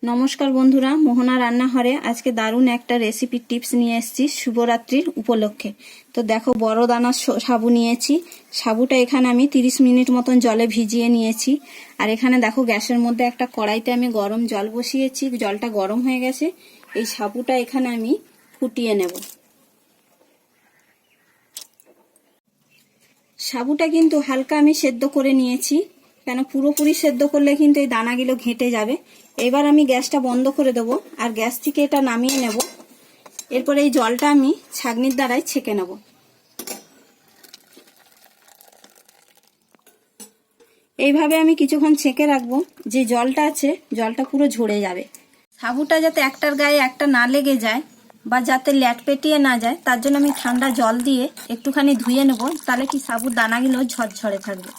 নমস্কার বন্ধুরা, মোহনা রান্নাঘরে আজকে দারুণ একটা রেসিপি টিপস নিয়ে এসেছি শিবরাত্রির উপলক্ষে। তো দেখো, বড় দানার সাবু নিয়েছি। সাবুটা এখানে আমি 30 মিনিট মতন জলে ভিজিয়ে নিয়েছি। আর এখানে দেখো, গ্যাসের মধ্যে একটা কড়াইতে আমি গরম জল বসিয়েছি। জলটা গরম হয়ে গেছে। এই সাবুটা এখানে আমি ফুটিয়ে নেব। সাবুটা কিন্তু হালকা আমি সেদ্ধ করে নিয়েছি, কেন পুরোপুরি সেদ্ধ করলে কিন্তু এই দানাগুলো ঘেঁটে যাবে। এবার আমি গ্যাসটা বন্ধ করে দেবো আর গ্যাস থেকে এটা নামিয়ে নেব। এরপরে এই জলটা আমি ছাঁকনির দ্বারাই ছেঁকে নেব। এইভাবে আমি কিছুক্ষণ ছেঁকে রাখবো। যে জলটা আছে জলটা পুরো ঝরে যাবে। সাবুটা যাতে একটার গায়ে একটা না লেগে যায় বা যাতে ল্যাট পেটিয়ে না যায়, তার জন্য আমি ঠান্ডা জল দিয়ে একটুখানি ধুয়ে নেব। তাহলে কি সাবুর দানাগুলো ঝরঝরে থাকবে।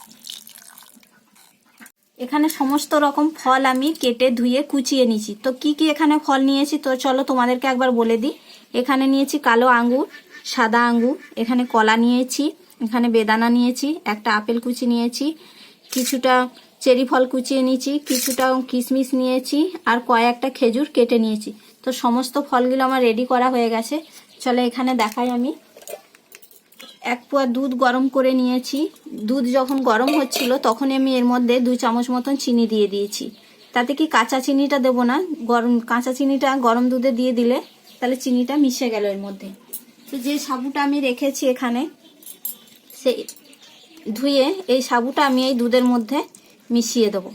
এখানে সমস্ত রকম ফল আমি কেটে ধুয়ে কুচিয়ে নিয়েছি। তো কি কি এখানে ফল নিয়েছি তো চলো তোমাদেরকে একবার বলে দিই। এখানে নিয়েছি কালো আঙ্গুর, সাদা আঙ্গুর, এখানে কলা নিয়েছি, এখানে বেদানা নিয়েছি, একটা আপেল কুচি নিয়েছি, কিছুটা চেরি ফল কুচিয়ে নিয়েছি, কিছুটা কিশমিশ নিয়েছি, আর কয়েকটা খেজুর কেটে নিয়েছি। তো সমস্ত ফলগুলো আমার রেডি করা হয়ে গেছে। চলো এখানে দেখাই। আমি 1 পোয়া দুধ গরম করে নিয়েছি। দুধ যখন গরম হচ্ছিল তখন আমি এর মধ্যে 2 চামচ মতন চিনি দিয়ে দিয়েছি। তাতে কি কাঁচা চিনিটা দেবো না, কাঁচা চিনিটা গরম দুধে দিয়ে দিলে তাহলে চিনিটা মিশে গেল এর মধ্যে। তো যে সাবুটা আমি রেখেছি এখানে, সেই ধুয়ে এই সাবুটা আমি এই দুধের মধ্যে মিশিয়ে দেবো।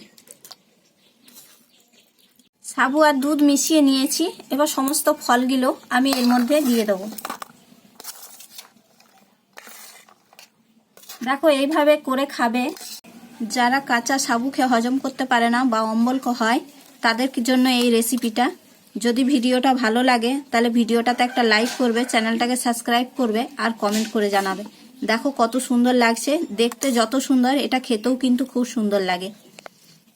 সাবু আর দুধ মিশিয়ে নিয়েছি। এবার সমস্ত ফলগুলো আমি এর মধ্যে দিয়ে দেবো। দেখো, এইভাবে করে খাবে। যারা কাঁচা সাবু খেয়ে হজম করতে পারে না বা অম্বল হয়, তাদের জন্য এই রেসিপিটা। যদি ভিডিওটা ভালো লাগে তাহলে ভিডিওটাতে একটা লাইক করবে, চ্যানেলটাকে সাবস্ক্রাইব করবে আর কমেন্ট করে জানাবে। দেখো কত সুন্দর লাগছে দেখতে। যত সুন্দর, এটা খেতেও কিন্তু খুব সুন্দর লাগে।